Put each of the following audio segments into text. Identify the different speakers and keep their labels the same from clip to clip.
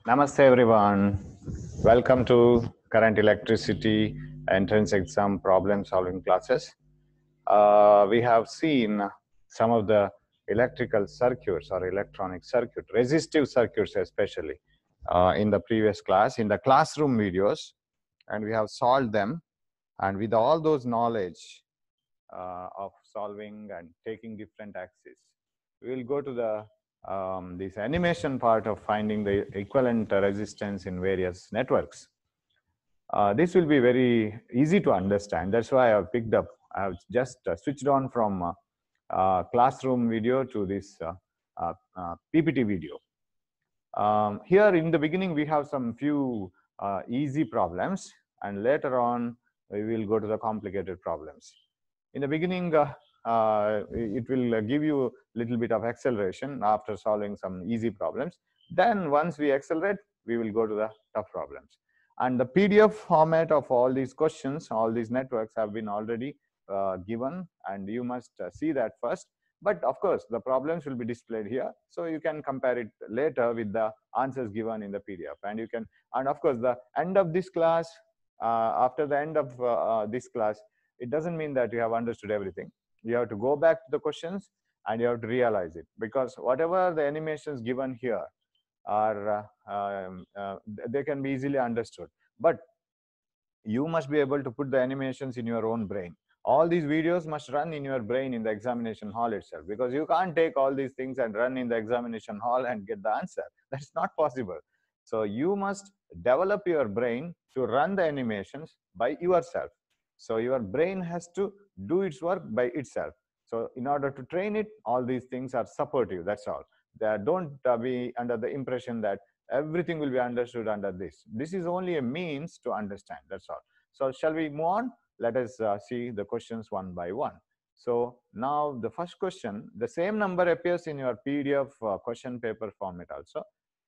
Speaker 1: Namaste everyone. Welcome to Current Electricity Entrance Exam Problem Solving classes. We have seen some of the electrical circuits or electronic circuit, resistive circuits especially, in the previous class, in the classroom videos, and we have solved them. And with all those knowledge of solving and taking different axes, we will go to the this animation part of finding the equivalent resistance in various networks. This will be very easy to understand. That's why I've picked up. I've just switched on from classroom video to this PPT video. Here in the beginning, we have some few easy problems, and later on, we will go to the complicated problems. In the beginning, it will give you a little bit of acceleration after solving some easy problems. Then once we accelerate, we will go to the tough problems. And the PDF format of all these questions, all these networks have been already given, and you must see that first. But of course, the problems will be displayed here, so you can compare it later with the answers given in the PDF. And you can, and of course, the end of this class, after the end of this class, it doesn't mean that you have understood everything. You have to go back to the questions and you have to realize it, because whatever the animations given here are, they can be easily understood. But you must be able to put the animations in your own brain. All these videos must run in your brain in the examination hall itself, because you can't take all these things and run in the examination hall and get the answer. That's not possible. So you must develop your brain to run the animations by yourself. So your brain has to do its work by itself. So in order to train it, all these things are supportive, that's all. Don't be under the impression that everything will be understood under this. This is only a means to understand, that's all. So shall we move on? Let us see the questions one by one. So now the first question, the same number appears in your PDF question paper format also.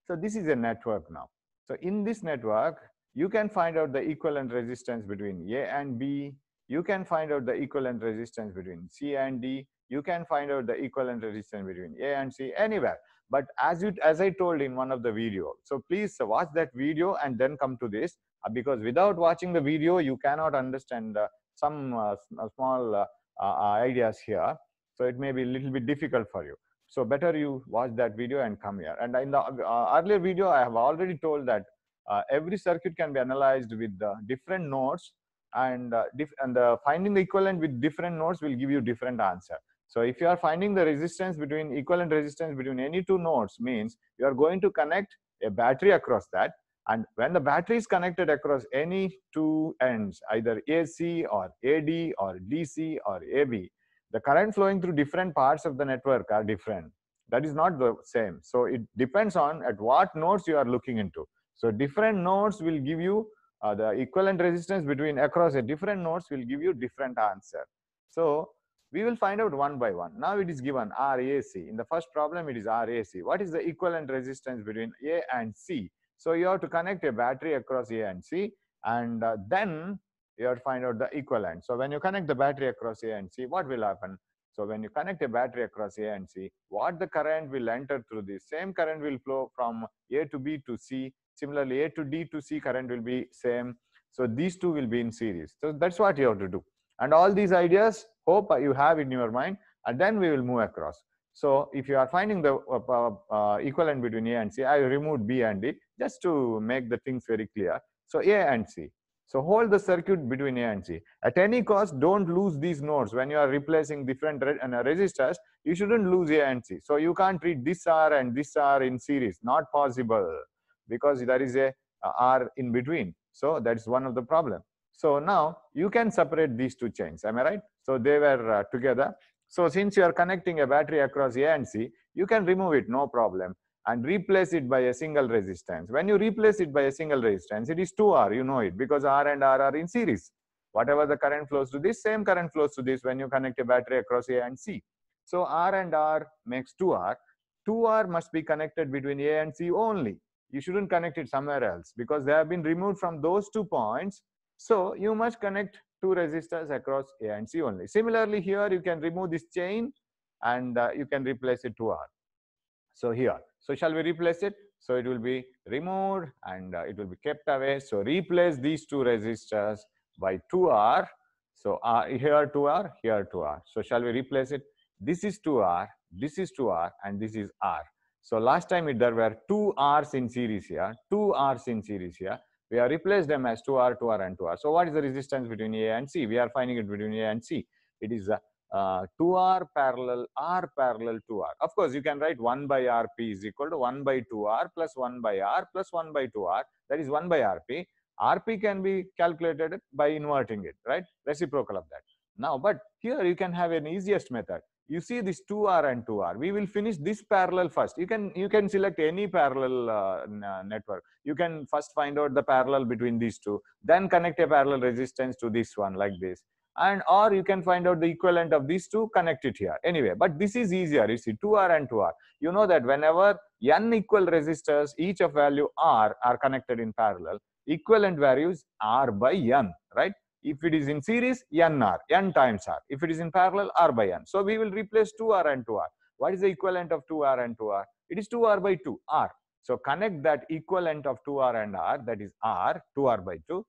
Speaker 1: So this is a network now. So in this network, you can find out the equivalent resistance between A and B. You can find out the equivalent resistance between C and D. You can find out the equivalent resistance between A and C, anywhere. But as I told in one of the video, so please watch that video and then come to this, because without watching the video, you cannot understand some small ideas here. So it may be a little bit difficult for you. So better you watch that video and come here. And in the earlier video, I have already told that every circuit can be analyzed with different nodes, and finding the equivalent with different nodes will give you different answer. So if you are finding the resistance between equivalent resistance between any two nodes, means you are going to connect a battery across that. And when the battery is connected across any two ends, either AC or AD or DC or AB, the current flowing through different parts of the network are different. That is not the same. So it depends on at what nodes you are looking into. So different nodes will give you the equivalent resistance between across a different nodes will give you different answer. So we will find out one by one. Now it is given RAC. In the first problem, it is RAC. What is the equivalent resistance between A and C? So you have to connect a battery across A and C, and then you have to find out the equivalent. So when you connect the battery across A and C, what will happen? So when you connect a battery across A and C, what the current will enter through this? Same current will flow from A to B to C. Similarly, A to D to C current will be same. So these two will be in series. So that's what you have to do. And all these ideas, hope you have in your mind, and then we will move across. So if you are finding the equivalent between A and C, I removed B and D just to make the things very clear. So A and C. So hold the circuit between A and C. At any cost, don't lose these nodes. When you are replacing different resistors, you shouldn't lose A and C. So you can't treat this R and this R in series. Not possible, because there is a R in between. So that's one of the problem. So now you can separate these two chains. Am I right? So they were together. So since you are connecting a battery across A and C, you can remove it, no problem, and replace it by a single resistance. When you replace it by a single resistance, it is 2R, you know it, because R and R are in series. Whatever the current flows to this, same current flows to this when you connect a battery across A and C. So R and R makes 2R. 2R must be connected between A and C only. You shouldn't connect it somewhere else, because they have been removed from those 2 points. So you must connect 2 resistors across A and C only. Similarly, here you can remove this chain and you can replace it 2R. So here, so shall we replace it? So it will be removed and it will be kept away. So replace these two resistors by 2R. So here 2R, here 2R. So shall we replace it? This is 2R, this is 2R, and this is R. So last time there were 2 R's in series here, 2 R's in series here. We have replaced them as 2R, 2R, and 2R. So what is the resistance between A and C? We are finding it between A and C. It is 2R parallel R parallel 2R. Of course, you can write 1 by RP is equal to 1 by 2R plus 1 by R plus 1 by 2R. That is 1 by RP. RP can be calculated by inverting it, right? Reciprocal of that. Now, but here you can have an easiest method. You see this 2R and 2R. We will finish this parallel first. You can select any parallel network. You can first find out the parallel between these two, then connect a parallel resistance to this one like this. And or you can find out the equivalent of these two, connect it here. Anyway, but this is easier. You see 2R and 2R. You know that whenever n equal resistors, each of value R are connected in parallel, equivalent values R by n, right? If it is in series, NR, n times R. If it is in parallel, R by n. So we will replace 2R and 2R. What is the equivalent of 2R and 2R? It is 2R by 2, R. So connect that equivalent of 2R and R, that is R, 2R by 2,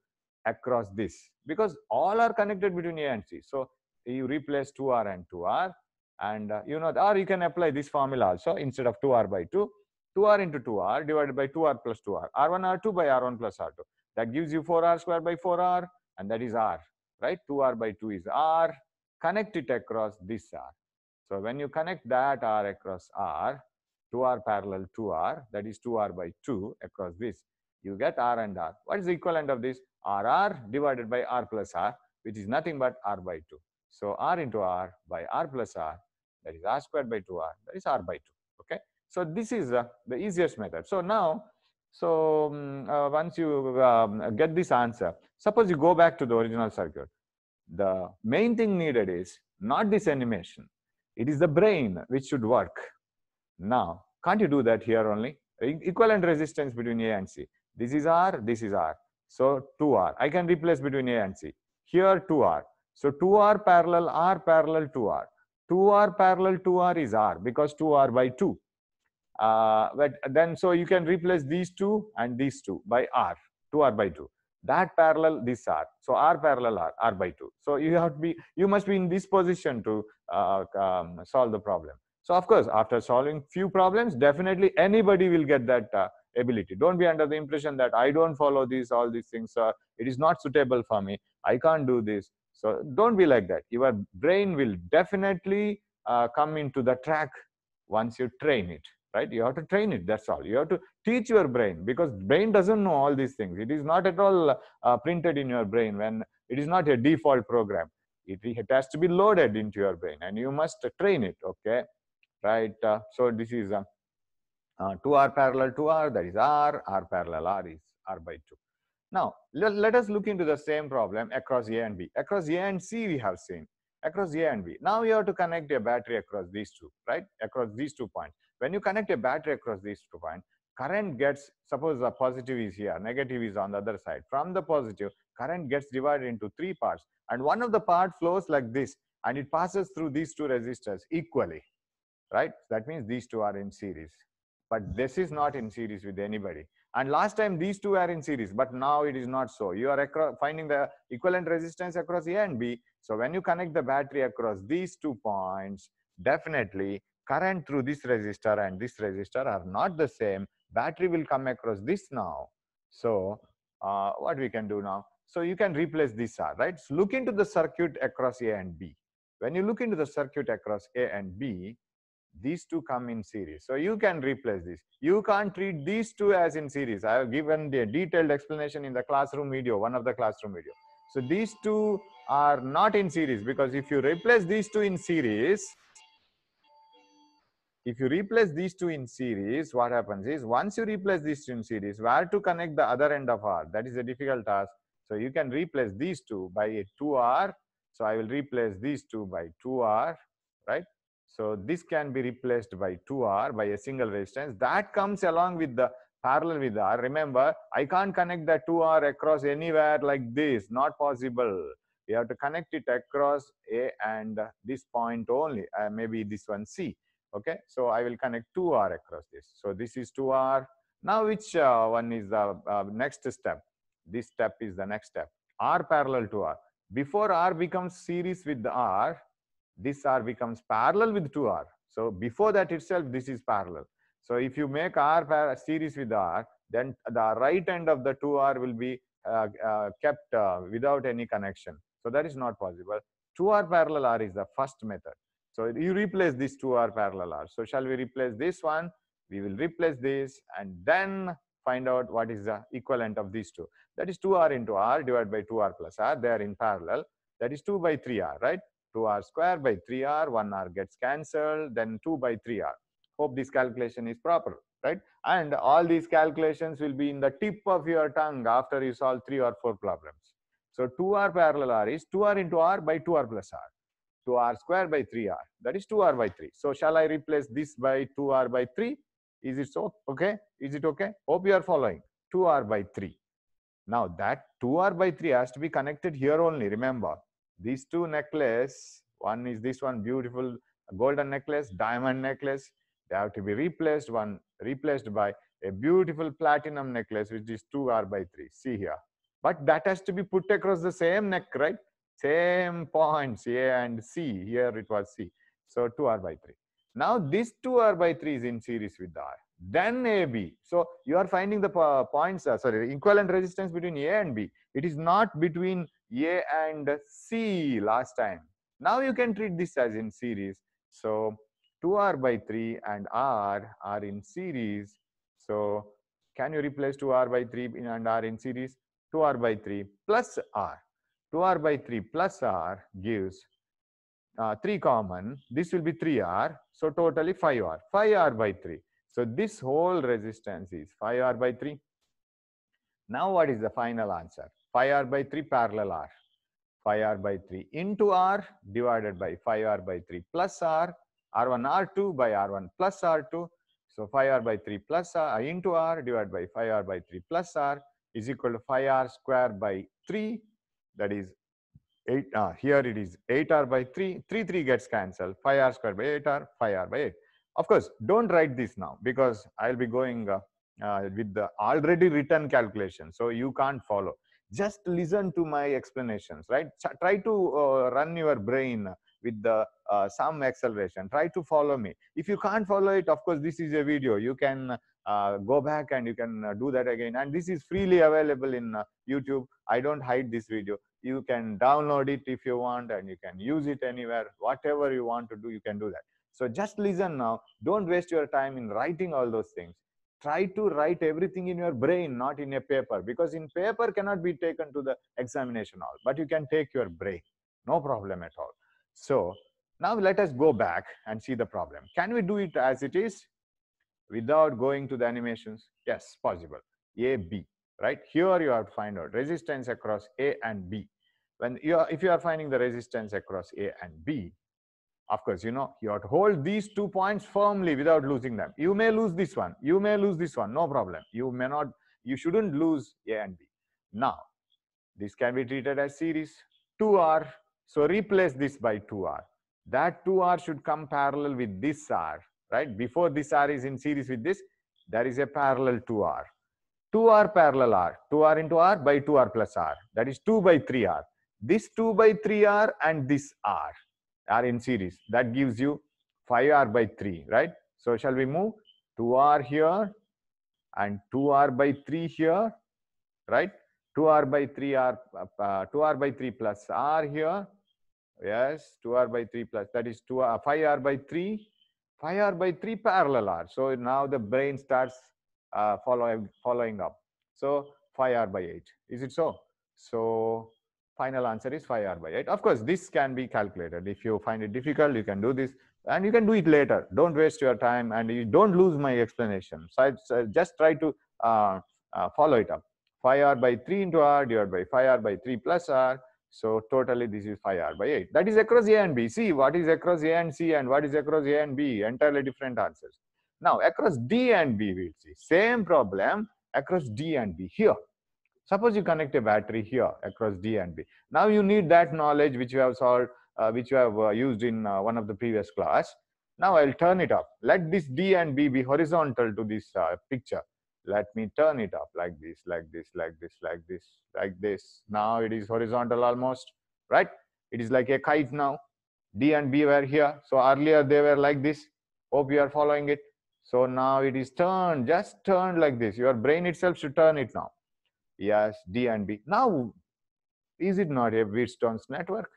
Speaker 1: across this. Because all are connected between A and C. So you replace 2R and 2R. And you know, or you can apply this formula also. Instead of 2R by 2, 2R into 2R divided by 2R plus 2R. R1, R2 by R1 plus R2. That gives you 4R squared by 4R. And that is R, right? 2R by 2 is R. Connect it across this R. So when you connect that R across R, 2R parallel 2R, that is 2R by 2 across this, you get R and R. What is the equivalent of this? RR divided by R plus R, which is nothing but R by 2. So R into R by R plus R, that is R squared by 2R, that is R by 2. Okay. So this is the easiest method. So now, once you get this answer, suppose you go back to the original circuit. The main thing needed is not this animation. It is the brain which should work. Now, can't you do that here only? Equivalent resistance between A and C. This is R, this is R. So 2R. I can replace between A and C. Here 2R. So 2R parallel 2R. 2R parallel 2R is R because 2R by 2. But then so you can replace these two and these two by R, 2R by 2. That parallel this R. So R parallel R by 2. So you must be in this position to solve the problem. So of course, after solving few problems, definitely anybody will get that ability. Don't be under the impression that I don't follow all these things. It is not suitable for me. I can't do this. So don't be like that. Your brain will definitely come into the track once you train it. Right? You have to train it. That's all. You have to teach your brain, because brain doesn't know all these things. It is not at all printed in your brain. When it is not a default program, it has to be loaded into your brain, and you must train it. Okay, right? So this is 2R parallel 2R. That is R. R parallel R is R by 2. Now let us look into the same problem across A and B. Across A and C we have seen. Across A and B. Now you have to connect a battery across these two, right? Across these 2 points. When you connect a battery across these 2 points, current gets, suppose the positive is here, negative is on the other side. From the positive, current gets divided into 3 parts. And one of the part flows like this, and it passes through these 2 resistors equally, right? That means these 2 are in series. But this is not in series with anybody. And last time these 2 are in series, but now it is not so. You are finding the equivalent resistance across A and B. So when you connect the battery across these 2 points, definitely current through this resistor and this resistor are not the same. Battery will come across this now. So what we can do now? So you can replace this R, right? So look into the circuit across A and B. When you look into the circuit across A and B, these 2 come in series. So you can replace this. You can't treat these 2 as in series. I have given the detailed explanation in the classroom video, one of the classroom video. So these 2 are not in series, because if you replace these 2 in series, what happens is, once you replace these 2 in series, where to connect the other end of R? That is a difficult task. So you can replace these 2 by a 2R. So I will replace these 2 by 2R, right? So this can be replaced by 2R by a single resistance. That comes along with the parallel with R. Remember, I can't connect the 2R across anywhere like this. Not possible. You have to connect it across A and this point only. Maybe this one C. Okay. So I will connect 2R across this. So this is 2R. Now, which one is the next step? This step is the next step. R parallel to R. Before R becomes series with R, this R becomes parallel with 2R. So before that itself, this is parallel. So if you make R series with R, then the right end of the 2R will be kept without any connection. So that is not possible. 2R parallel R is the first method. So you replace this 2R parallel R. So shall we replace this one? We will replace this and then find out what is the equivalent of these two. That is 2R into R divided by 2R plus R. They are in parallel. That is 2 by 3R, right? 2R square by 3R, 1R gets cancelled, then 2 by 3R. Hope this calculation is proper, right? And all these calculations will be in the tip of your tongue after you solve 3 or 4 problems. So 2R parallel R is 2R into R by 2R plus R. 2R square by 3R, that is 2R by 3. So shall I replace this by 2R by 3? Is it so? Okay. Is it okay? Hope you are following. 2R by 3. Now that 2R by 3 has to be connected here only. Remember, these two necklace, one is this one beautiful golden necklace, diamond necklace. They have to be replaced, one replaced by a beautiful platinum necklace, which is 2R by 3. See here. But that has to be put across the same neck, right? Same points, A and C. Here it was C. So 2R by 3. Now this 2R by 3 is in series with R. Then AB. So you are finding the points, equivalent resistance between A and B. It is not between A and C last time. Now you can treat this as in series. So 2R by 3 and R are in series. So can you replace 2R by 3 and R in series? 2R by 3 plus R. 2R by 3 plus R gives 3 common. This will be 3R. So totally 5R. 5R by 3. So this whole resistance is 5R by 3. Now what is the final answer? 5R by 3 parallel R. 5R by 3 into R divided by 5R by 3 plus R. R1 R2 by R1 plus R2. So 5R by 3 plus R into R divided by 5R by 3 plus R is equal to 5R square by 3. That is 8. Here it is 8R by 3. 3 gets cancelled. 5R square by 8R, 5R by 8. Of course, don't write this now because I'll be going with the already written calculation. So you can't follow. Just listen to my explanations, right? Try to run your brain with the some acceleration. Try to follow me. If you can't follow it, of course, this is a video. You can go back and you can do that again. And this is freely available in YouTube. I don't hide this video. You can download it if you want and you can use it anywhere. Whatever you want to do, you can do that. So just listen now. Don't waste your time in writing all those things. Try to write everything in your brain, not in a paper, because in paper cannot be taken to the examination hall, but you can take your brain. No problem at all. So now let us go back and see the problem. Can we do it as it is without going to the animations? Yes, possible. A, B, right? Here you have to find out resistance across A and B. If you are finding the resistance across A and B, of course, you know, you have to hold these 2 points firmly without losing them. You may lose this one. You may lose this one. No problem. You may not. You shouldn't lose A and B. Now, this can be treated as series. 2R. So replace this by 2R. That 2R should come parallel with this R, right? Before this R is in series with this, there is a parallel 2R. 2R parallel R. 2R into R by 2R plus R. That is 2 by 3R. This 2 by 3R and this R are in series. That gives you 5R by 3, right? So shall we move 2R here and 2R by 3 here, right? 2R by 3 R, 2R by 3 plus R here. Yes, 2R by 3 plus, that is 5R by 3. 5R by 3 parallel R. So now the brain starts following up. So 5R by 8. Is it so? So final answer is 5R by 8. Of course, this can be calculated. If you find it difficult, you can do this and you can do it later. Don't waste your time and you don't lose my explanation. So just try to follow it up. 5R by 3 into R divided by 5R by 3 plus R. So totally this is 5R by 8. That is across A and B. See what is across A and C and what is across A and B. Entirely different answers. Now across D and B we'll see. Same problem across D and B here. Suppose you connect a battery here across D and B. Now you need that knowledge which you have solved, which you have used in one of the previous class. Now I'll turn it up. Let this D and B be horizontal to this picture. Let me turn it up like this, like this, like this, like this, like this. Now it is horizontal almost, right? It is like a kite now. D and B were here. So earlier they were like this. Hope you are following it. So now it is turned, just turned like this. Your brain itself should turn it now. Yes, D and B. Now, is it not a Wheatstone's network?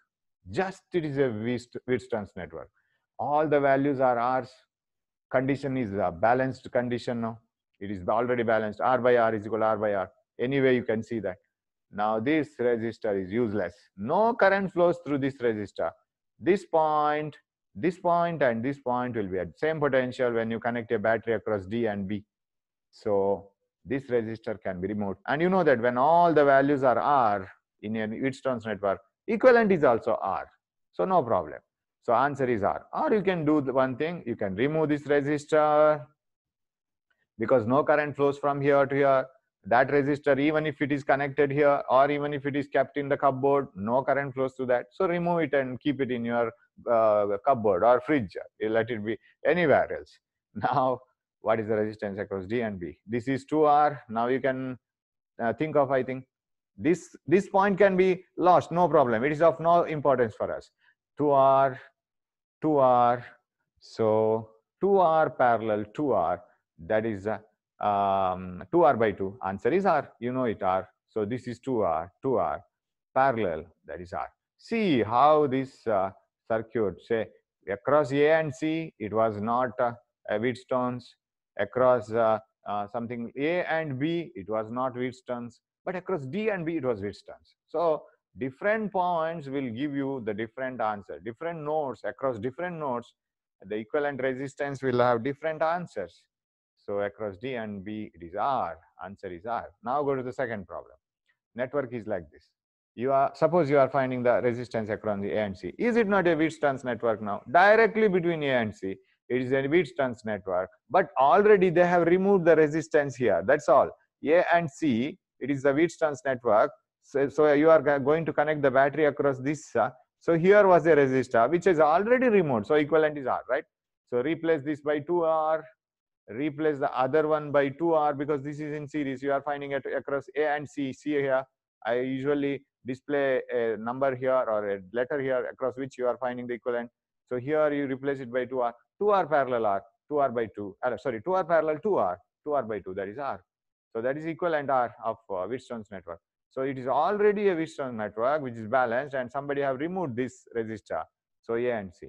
Speaker 1: Just it is a Wheatstone's network. All the values are R's. Condition is a balanced condition now. It is already balanced. R by R is equal to R by R. Anyway, you can see that. Now this resistor is useless. No current flows through this resistor. This point, and this point will be at same potential when you connect a battery across D and B. So this resistor can be removed. And you know that when all the values are R in a Wheatstone's network, equivalent is also R. So no problem. So answer is R. Or you can do the one thing, you can remove this resistor because no current flows from here to here. That resistor, even if it is connected here or even if it is kept in the cupboard, no current flows to that. So remove it and keep it in your cupboard or fridge. Let it be anywhere else. Now, what is the resistance across D and B? This is 2R. Now you can think of, I think, this point can be lost, no problem. It is of no importance for us. 2R, 2R. So 2R parallel 2R, that is 2R by 2. Answer is R. You know it, R. So this is 2R, 2R parallel, that is R. See how this circuit, say across A and C, it was not Wheatstone's. Across something A and B, it was not Wheatstone's. But across D and B, it was Wheatstone's. So different points will give you the different answer. Different nodes, across different nodes, the equivalent resistance will have different answers. So across D and B, it is R. Answer is R. Now go to the second problem. Network is like this. Suppose you are finding the resistance across the A and C. Is it not a Wheatstone's network now? Directly between A and C, it is a Wheatstone's network. But already they have removed the resistance here. That's all. A and C, it is the Wheatstone's network. So you are going to connect the battery across this. So here was a resistor which is already removed. So equivalent is R, right? So replace this by 2R. Replace the other one by 2R because this is in series. You are finding it across A and C. See here, I usually display a number here or a letter here across which you are finding the equivalent. So here you replace it by 2R. 2R parallel R, 2R by 2. Sorry, 2R parallel 2R, 2R by 2. That is R. So that is equivalent R of Wheatstone's network. So it is already a Wheatstone network which is balanced, and somebody have removed this resistor. So A and C.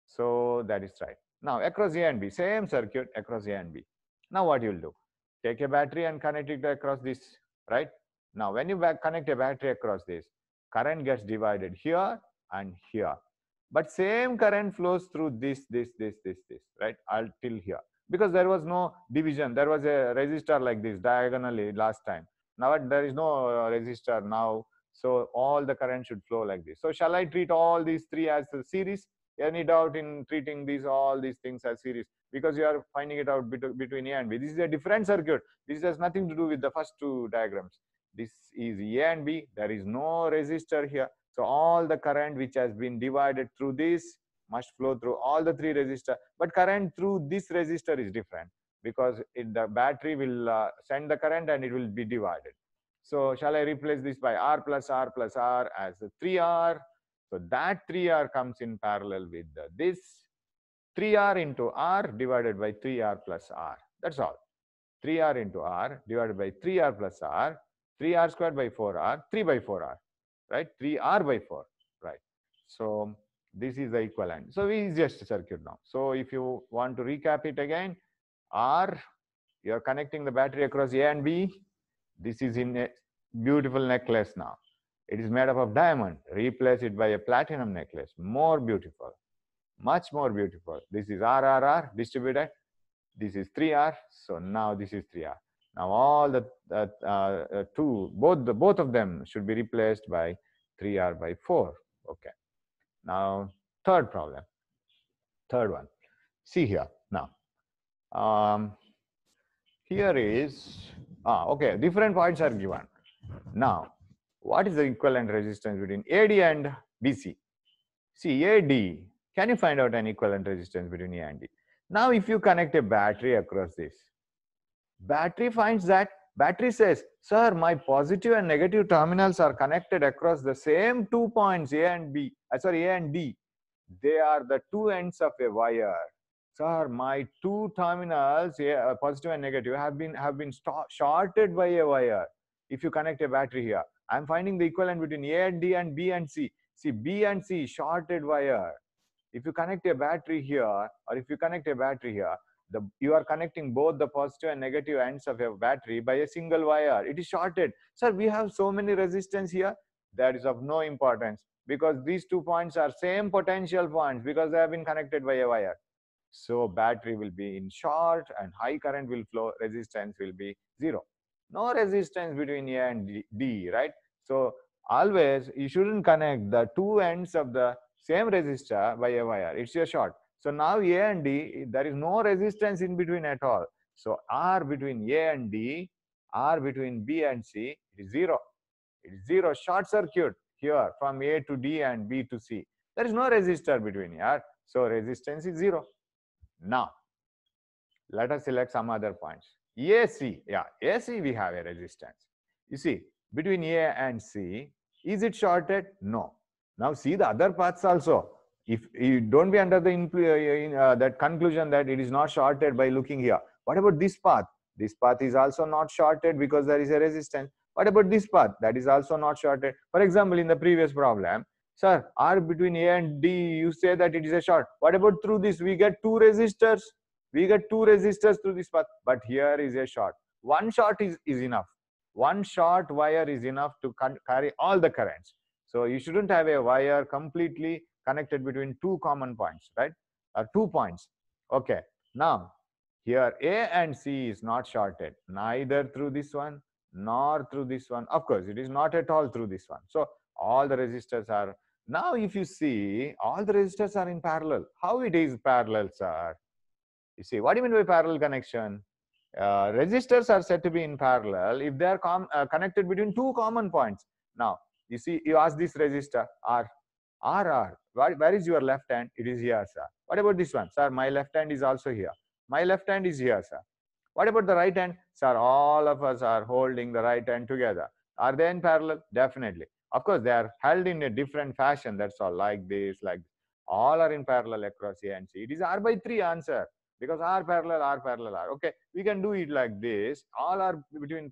Speaker 1: So that is right. Now across A and B, same circuit across A and B. Now what you will do? Take a battery and connect it across this, right? Now when you connect a battery across this, current gets divided here and here. But same current flows through this, right? Till here. Because there was no division. There was a resistor like this diagonally last time. Now there is no resistor now. So all the current should flow like this. So shall I treat all these three as a series? Any doubt in treating all these things as series? Because you are finding it out between A and B. This is a different circuit. This has nothing to do with the first two diagrams. This is A and B. There is no resistor here. So all the current which has been divided through this must flow through all the three resistors. But current through this resistor is different because the battery will send the current and it will be divided. So shall I replace this by R plus R plus R as a 3R? So that 3R comes in parallel with this 3R into R divided by 3R plus R. That's all. 3R into R divided by 3R plus R, 3R squared by 4R, 3 by 4R, right? 3R by 4, right? So this is the equivalent. So easiest circuit now. So if you want to recap it again, R, you are connecting the battery across A and B. This is in a beautiful necklace now. It is made up of diamond. Replace it by a platinum necklace. More beautiful. Much more beautiful. This is RRR distributed. This is 3R. So now this is 3R. Now all the both of them should be replaced by 3R by 4. Okay. Now third problem. Third one. See here now. Here is okay. Different points are given. Now, what is the equivalent resistance between AD and BC? See, AD, can you find out an equivalent resistance between A and D? Now, if you connect a battery across this, Battery finds that. Battery says, sir, my positive and negative terminals are connected across the same 2 points A and B. Sorry, A and D. They are the two ends of a wire. Sir, my two terminals, positive and negative, have been shorted by a wire. If you connect a battery here, I'm finding the equivalent between A and D and B and C. See, B and C shorted wire. If you connect a battery here, or if you connect a battery here, you are connecting both the positive and negative ends of a battery by a single wire. It is shorted. Sir, we have so many resistance here. That is of no importance, because these 2 points are same potential points because they have been connected by a wire. So battery will be in short and high current will flow, resistance will be 0. No resistance between A and D, right? So always you shouldn't connect the two ends of the same resistor by a wire. It's a short. So now A and D, there is no resistance in between at all. So R between A and D, R between B and C, it is 0. It is 0. Short circuit here from A to D and B to C. There is no resistor between here. So resistance is 0. Now, let us select some other points. AC, yeah, AC we have a resistance. You see, between A and C, is it shorted? No. Now see the other paths also. If you don't be under the that conclusion that it is not shorted by looking here. What about this path? This path is also not shorted because there is a resistance. What about this path? That is also not shorted. For example, in the previous problem, sir, R between A and D, you say that it is a short. What about through this? We get two resistors. We get two resistors through this path, but here is a short. One short is enough. One short wire is enough to carry all the currents. So you shouldn't have a wire completely connected between two common points, right? 2 points. Okay. Now, here A and C is not shorted, neither through this one nor through this one. Of course, it is not at all through this one. So all the resistors are, now if you see, all the resistors are in parallel. How it is parallel, sir? You see, what do you mean by parallel connection? Resistors are said to be in parallel if they are connected between two common points. Now, you see, you ask this resistor R. Where is your left hand? It is here, sir. What about this one? Sir, my left hand is also here. My left hand is here, sir. What about the right hand? Sir, all of us are holding the right hand together. Are they in parallel? Definitely. Of course, they are held in a different fashion. That's all, like this, like this. All are in parallel across A and C. It is R by 3 answer, because R parallel, R parallel, R. Okay, we can do it like this. All are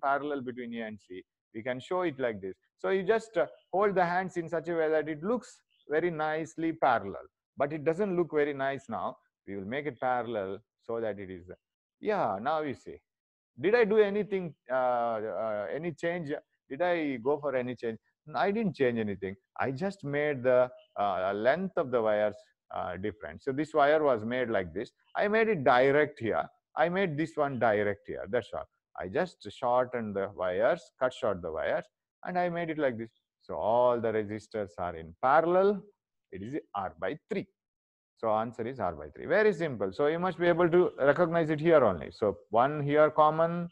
Speaker 1: parallel between A and C. We can show it like this. So you just hold the hands in such a way that it looks very nicely parallel, but it doesn't look very nice now. We will make it parallel so that it is, yeah, now you see. Did I do anything, any change? Did I go for any change? I didn't change anything. I just made the length of the wires different. So this wire was made like this. I made it direct here. I made this one direct here. That's all. I just shortened the wires, cut short the wires, and I made it like this. So all the resistors are in parallel. It is R by 3. So answer is R by 3. Very simple. So you must be able to recognize it here only. So one here common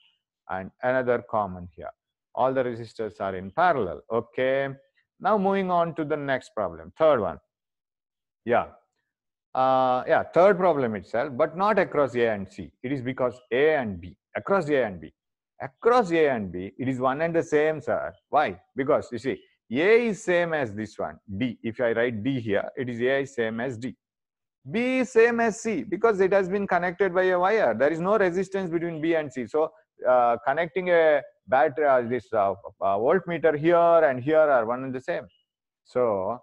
Speaker 1: and another common here. All the resistors are in parallel. Okay. Now moving on to the next problem. Third one. Yeah. Third problem itself, but not across A and C. It is because A and B. Across A and B. Across A and B, it is one and the same, sir. Why? Because you see, A is same as this one, D. If I write D here, it is A is same as D. B is same as C because it has been connected by a wire. There is no resistance between B and C. So connecting a battery, this voltmeter here and here are one and the same. So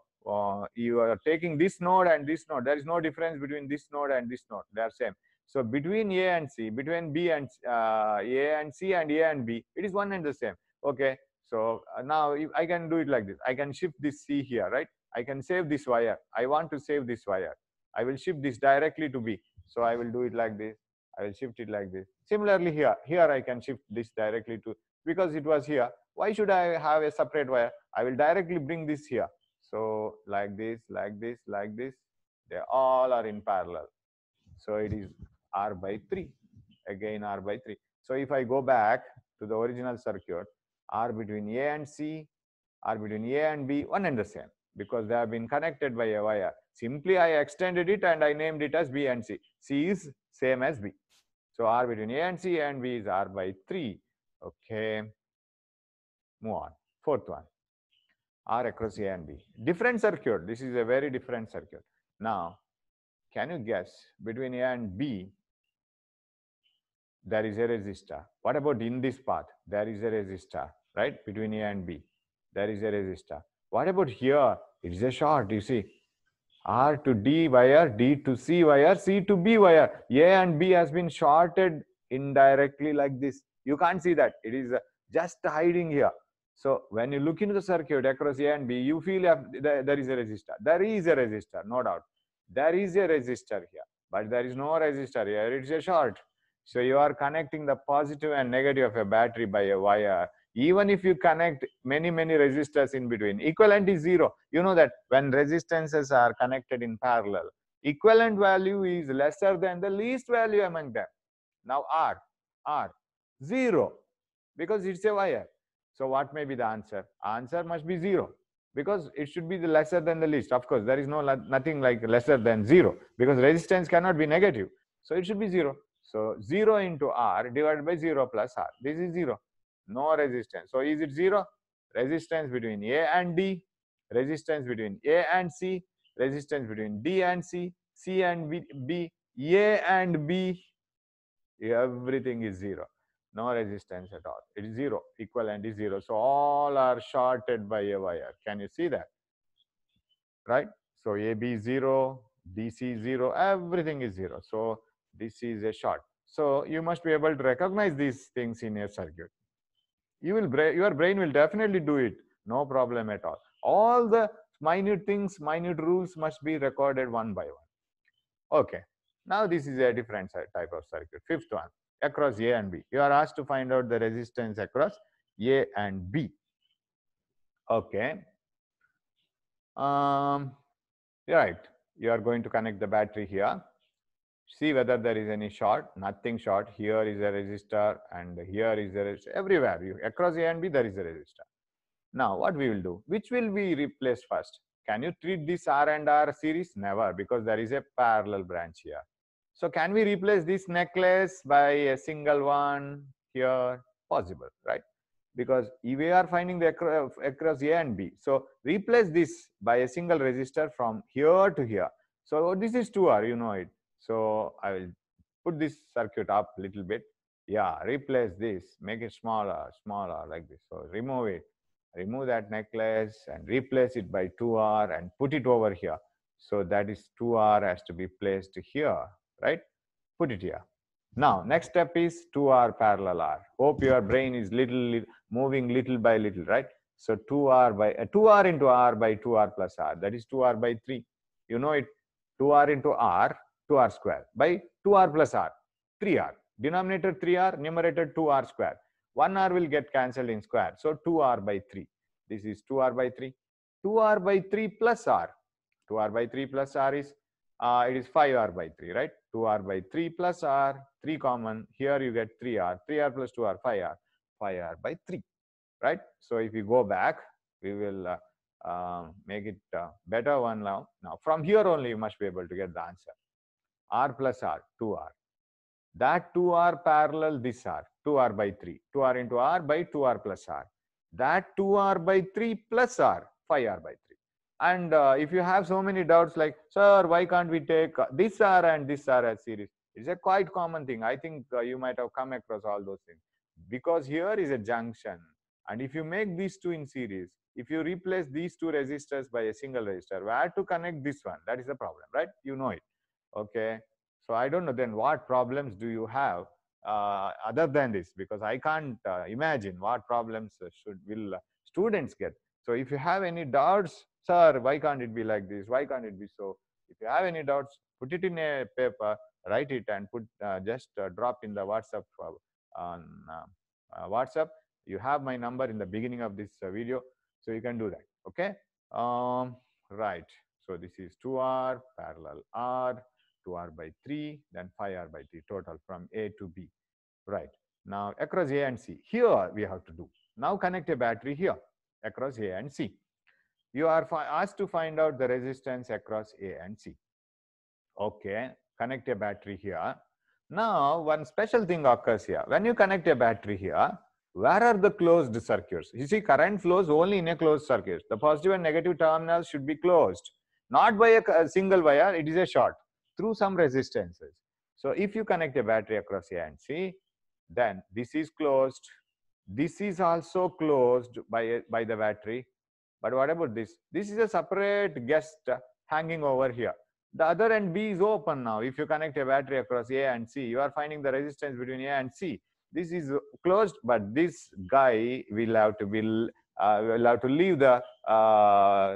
Speaker 1: you are taking this node and this node. There is no difference between this node and this node. They are same. So between A and C, between B and A and C and A and B, it is one and the same. Okay. So now if I can do it like this. I can shift this C here, right? I can save this wire. I want to save this wire. I will shift this directly to B. So I will do it like this. I will shift it like this. Similarly here I can shift this directly to, because it was here. Why should I have a separate wire? I will directly bring this here. So like this, like this, like this. They all are in parallel. So it is R by 3. Again R by 3. So if I go back to the original circuit, R between A and C, R between A and B, one and the same, because they have been connected by a wire. Simply I extended it and I named it as B and C. C is same as B. So R between A and C and B is R by 3. Okay, move on. Fourth one, R across A and B. Different circuit. This is a very different circuit. Now, can you guess between A and B, there is a resistor. What about in this path? There is a resistor, right? Between A and B, there is a resistor. What about here? It is a short, you see. R to D wire, D to C wire, C to B wire. A and B has been shorted indirectly like this. You can't see that. It is just hiding here. So when you look into the circuit across A and B, you feel there is a resistor. There is a resistor, no doubt. There is a resistor here, but there is no resistor here. It's a short. So you are connecting the positive and negative of a battery by a wire. Even if you connect many resistors in between, equivalent is 0. You know that when resistances are connected in parallel, equivalent value is lesser than the least value among them. Now R 0, because it's a wire. So what may be the answer? Answer must be 0, because it should be the lesser than the least. Of course, there is nothing like lesser than 0, because resistance cannot be negative. So it should be 0. So 0 into R divided by 0 plus R. This is 0. No resistance. So is it 0? Resistance between A and D, resistance between A and C, resistance between D and C, C and B, A and B, everything is 0. No resistance at all. It is 0. Equivalent is 0. So all are shorted by a wire. Can you see that? Right? So AB 0, DC 0, everything is 0. So this is a short. So you must be able to recognize these things in your circuit. Your brain will definitely do it. No problem at all. All the minute things, minute rules must be recorded one by one. Okay. Now this is a different type of circuit. Fifth one, across A and B. You are asked to find out the resistance across A and B. Okay. Right. You are going to connect the battery here. See whether there is any short. Nothing short. Here is a resistor and here is a resistor. Everywhere. Across A and B, there is a resistor. Now, what we will do? Which will we replace first? Can you treat this R and R series? Never, because there is a parallel branch here. So can we replace this necklace by a single one here? Possible, right? Because we are finding the across A and B. So replace this by a single resistor from here to here. So this is 2R, you know it. So I will put this circuit up a little bit. Yeah, replace this, make it smaller like this. So remove it. Remove that necklace and replace it by 2R and put it over here. So that is 2R has to be placed here, right? Put it here. Now, next step is 2R parallel R. Hope your brain is moving little by little, right? So 2R into R by 2R plus R, that is 2R by 3. You know it, 2R into R, 2R square by 2R plus R, 3R. Denominator 3R, numerator 2R square. 1R will get cancelled in square. So 2R by 3. This is 2R by 3. 2R by 3 plus R. 2R by 3 plus R is, it is 5R by 3, right? 2R by 3 plus R, 3 common. Here you get 3R. 3R plus 2R, 5R. 5R by 3, right? So if you go back, we will make it better one now. Now from here only you must be able to get the answer. R plus R, 2R. That 2R parallel this R, 2R by 3. 2R into R by 2R plus R. That 2R by 3 plus R, 5R by 3. And if you have so many doubts like, sir, why can't we take this R and this R as series? It's a quite common thing. I think you might have come across all those things. Because here is a junction. And if you make these two in series, if you replace these two resistors by a single resistor, where to connect this one? That is the problem, right? You know it. Okay. So I don't know then what problems do you have other than this, because I can't imagine what problems will students get. So if you have any doubts, sir, why can't it be like this? Why can't it be so? If you have any doubts, put it in a paper, write it and put just drop in the WhatsApp on WhatsApp. You have my number in the beginning of this video, so you can do that. Okay. Right. So this is 2R parallel R. 2R by 3, then 5R by 3 total from A to B. Right. Now across A and C, here we have to do. Now connect a battery here across A and C. You are asked to find out the resistance across A and C. Okay, connect a battery here. Now, one special thing occurs here. When you connect a battery here, where are the closed circuits? You see, current flows only in a closed circuit. The positive and negative terminals should be closed, not by a single wire, it is a short, through some resistances. So, if you connect a battery across A and C, then this is closed. This is also closed by the battery. But what about this? This is a separate guest hanging over here. The other end B is open now. If you connect a battery across A and C, you are finding the resistance between A and C. This is closed, but this guy will have to leave the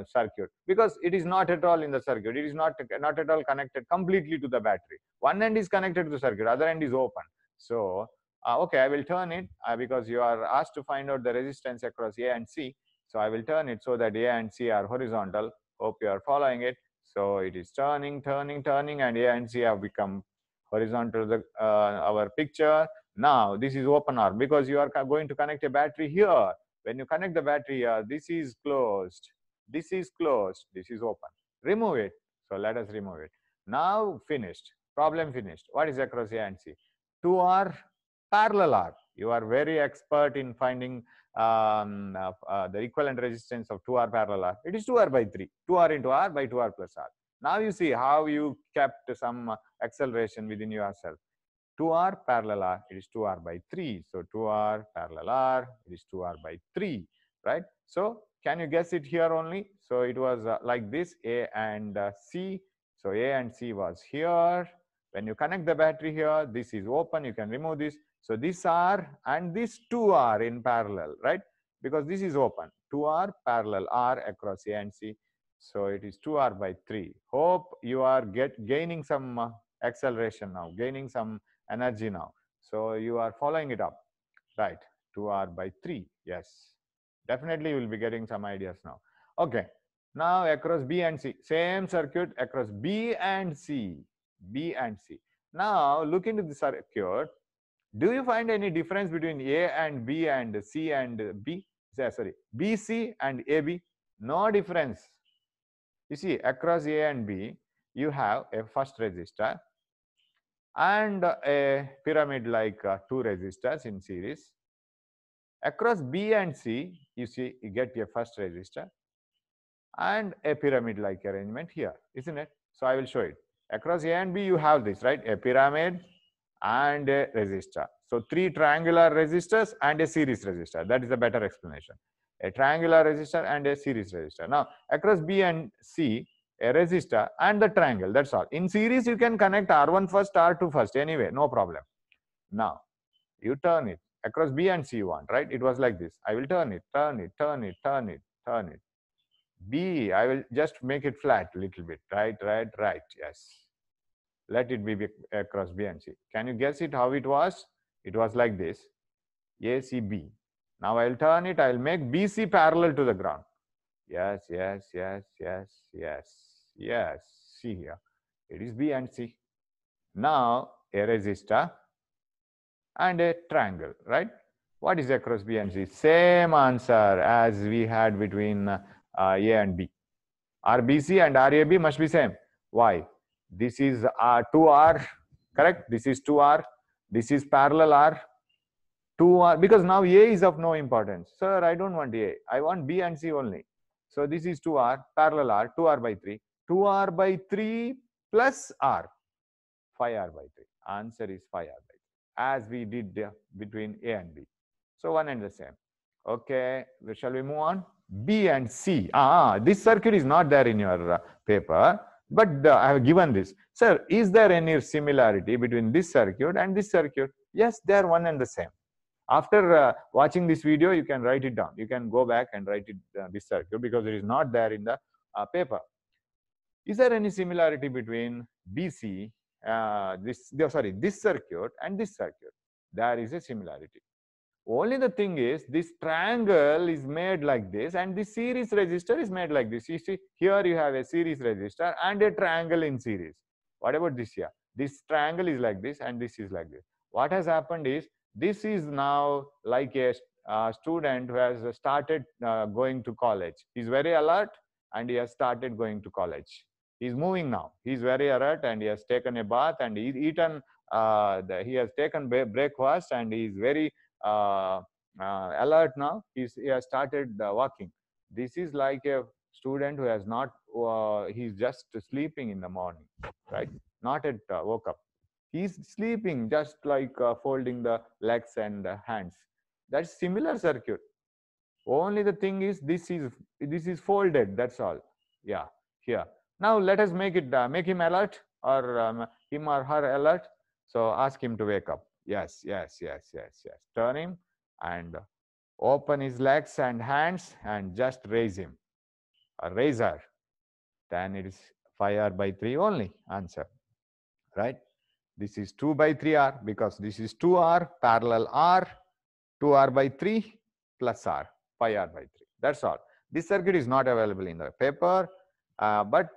Speaker 1: circuit, because it is not at all in the circuit. It is not at all connected completely to the battery. One end is connected to the circuit, other end is open. So okay, I will turn it because you are asked to find out the resistance across A and C. So I will turn it so that A and C are horizontal. Hope you are following it. So it is turning, and A and C have become horizontal to our picture. Now this is open arc because you are going to connect a battery here. When you connect the battery here, this is closed, this is closed, this is open. Remove it. So let us remove it. Now finished. Problem finished. What is across A and C? 2R parallel R. You are very expert in finding the equivalent resistance of 2R parallel R. It is 2R by 3. 2R into R by 2R plus R. Now you see how you kept some acceleration within yourself. 2R parallel R, it is 2R by 3. So 2R parallel R, it is 2R by 3, right? So can you guess it here only? So it was like this, A and C. So A and C was here. When you connect the battery here, this is open, you can remove this. So this R and this 2R in parallel, right? Because this is open. 2R parallel R across A and C. So it is 2R by 3. Hope you are gaining some acceleration now, gaining some energy now. So you are following it up, right? 2R by 3, yes. Definitely you will be getting some ideas now. Okay, now across B and C, same circuit across B and C, B and C. Now look into the circuit. Do you find any difference between A and B and C and B? Sorry, BC and AB? No difference. You see, across A and B, you have a first resistor and a pyramid like two resistors in series. Across B and C, you see, you get a first resistor and a pyramid like arrangement here, isn't it? So I will show it. Across A and B, you have this, right? A pyramid and a resistor. So three triangular resistors and a series resistor. That is a better explanation. A triangular resistor and a series resistor. Now, across B and C, a resistor and the triangle, that's all. In series, you can connect R1 first, R2 first, anyway, no problem. Now, you turn it. Across B and C you want, right? It was like this. I will turn it, turn it, turn it, turn it, turn it. B, I will just make it flat a little bit, right, yes. Let it be across B and C. Can you guess it how it was? It was like this, ACB. Now I'll turn it, I'll make BC parallel to the ground. Yes, yes, yes, yes, yes, yes. See here, it is B and C. Now a resistor and a triangle, right? What is across B and C? Same answer as we had between A and B. RBC and RAB must be same. Why? This is 2R, correct? This is 2R. This is parallel R. 2R, because now A is of no importance. Sir, I don't want A. I want B and C only. So this is 2R, parallel R, 2R by 3. 2R by 3 plus R, 5R by 3. Answer is 5R by 3, as we did between A and B. So one and the same. Okay, shall we move on? B and C. This circuit is not there in your paper, but I have given this. Sir, is there any similarity between this circuit and this circuit? Yes, they are one and the same. After watching this video, you can write it down. You can go back and write it this circuit because it is not there in the paper. Is there any similarity between BC, this circuit and this circuit? There is a similarity. Only the thing is, this triangle is made like this and this series resistor is made like this. You see, here you have a series resistor and a triangle in series. What about this here? This triangle is like this and this is like this. What has happened is, this is now like a student who has started going to college. He's very alert and he has started going to college. He's moving now. He's very alert and he has taken a bath and he's eaten he has taken breakfast and he is very alert now. He has started walking. This is like a student who has not, he's just sleeping in the morning, right? Not yet woke up. He's sleeping, just like folding the legs and hands. That's similar circuit. Only the thing is, this is folded. That's all. Yeah, here. Now let us make it make him alert, or him or her alert. So ask him to wake up. Yes, yes, yes, yes, yes. Turn him and open his legs and hands and just raise him. A razor. Then it is 5r by 3 only. Answer. Right? This is 2 by 3r because this is 2r parallel r, 2r by 3 plus r, 5r by 3. That's all. This circuit is not available in the paper, but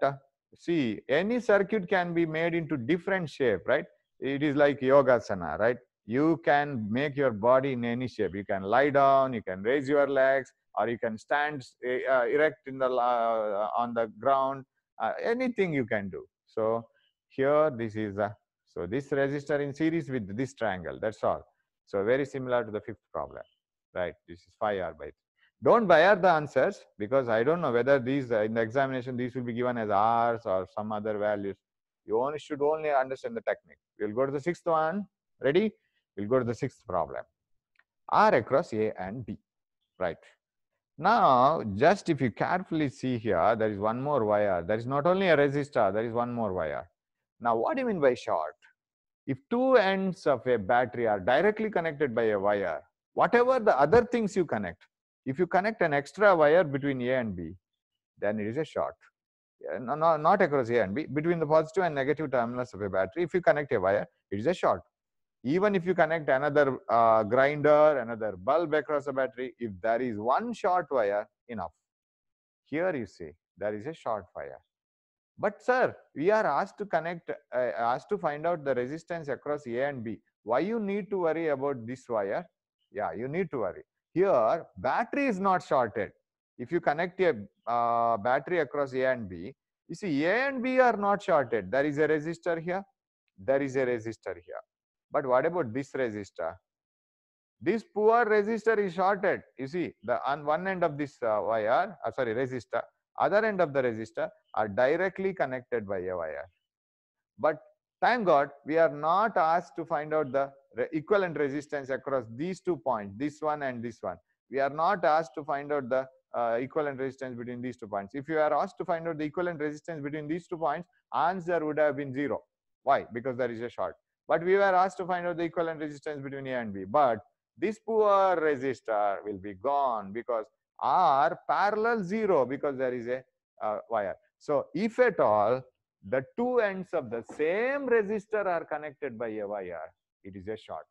Speaker 1: see, any circuit can be made into different shape, right? It is like yogasana, right? You can make your body in any shape. You can lie down, you can raise your legs, or you can stand erect in the on the ground. Anything you can do. So here, this is so this resistor in series with this triangle. That's all. So very similar to the fifth problem, right? This is 5r by 3. Don't buy the answers, because I don't know whether these in the examination these will be given as r's or some other values. You should only understand the technique. We'll go to the sixth one. Ready? We'll go to the sixth problem. R across A and B, right? Now, just if you carefully see here, there is one more wire. There is not only a resistor, there is one more wire. Now, what do you mean by short? If two ends of a battery are directly connected by a wire, whatever the other things you connect, if you connect an extra wire between A and B, then it is a short. Not across A and B, between the positive and negative terminals of a battery, if you connect a wire, it is a short. Even if you connect another grinder, another bulb across a battery, if there is one short wire, enough. Here you see, there is a short wire. But sir, we are asked to connect, asked to find out the resistance across A and B. Why you need to worry about this wire? Yeah, you need to worry. Here, battery is not shorted. If you connect a battery across A and B, you see A and B are not shorted. There is a resistor here. There is a resistor here. But what about this resistor? This poor resistor is shorted. You see, the on one end of this wire, resistor, other end of the resistor are directly connected by a wire. But thank God, we are not asked to find out the equivalent resistance across these 2 points, this one and this one. We are not asked to find out the equivalent resistance between these 2 points. If you are asked to find out the equivalent resistance between these 2 points, answer would have been 0. Why? Because there is a short. But we were asked to find out the equivalent resistance between A and B. But this poor resistor will be gone because R parallel 0 because there is a wire. So if at all the two ends of the same resistor are connected by a wire, it is a short.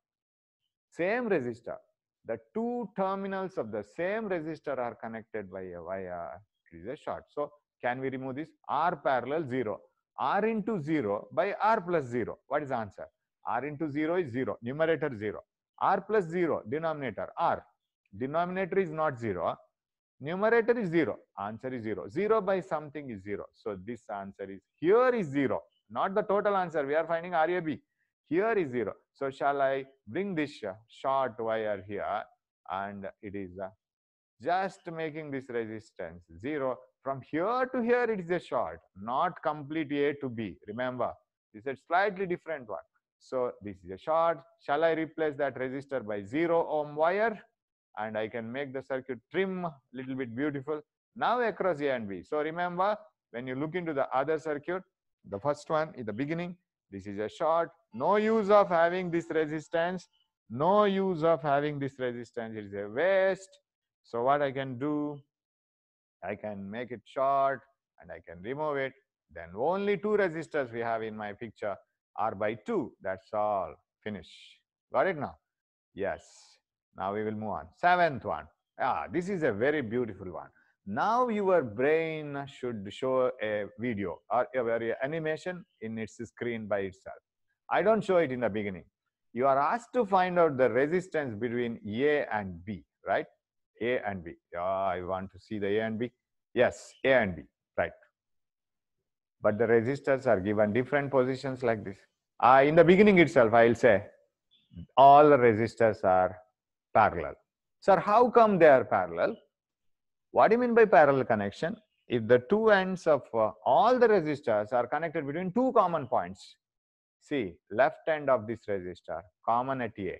Speaker 1: Same resistor, the two terminals of the same resistor are connected by a wire, it is a short. So can we remove this? R parallel 0. R into 0 by R plus 0. What is the answer? R into 0 is 0, numerator 0. R plus 0, denominator R. Denominator is not 0. Numerator is 0. Answer is 0. 0 by something is 0. So this answer is, here is 0. Not the total answer. We are finding RAB. Here is 0. So shall I bring this short wire here, and it is just making this resistance 0. From here to here it is a short, not complete A to B. Remember, this is a slightly different one. So this is a short. Shall I replace that resistor by 0 ohm wire? And I can make the circuit trim a little bit beautiful. Now across A and B. So remember, when you look into the other circuit, the first one in the beginning, this is a short. No use of having this resistance. No use of having this resistance. It is a waste. So what I can do, I can make it short and I can remove it. Then only two resistors we have in my picture are by 2. That's all. Finish. Got it now? Yes. Now we will move on. Seventh one. This is a very beautiful one. Now your brain should show a video or a animation in its screen by itself. I don't show it in the beginning. You are asked to find out the resistance between A and B, right? A and B. I want to see the A and B. Yes, A and B, right. But the resistors are given different positions like this. In the beginning itself, I'll say all the resistors are parallel. Sir, how come they are parallel? What do you mean by parallel connection? If the two ends of all the resistors are connected between two common points, see, left end of this resistor, common at A.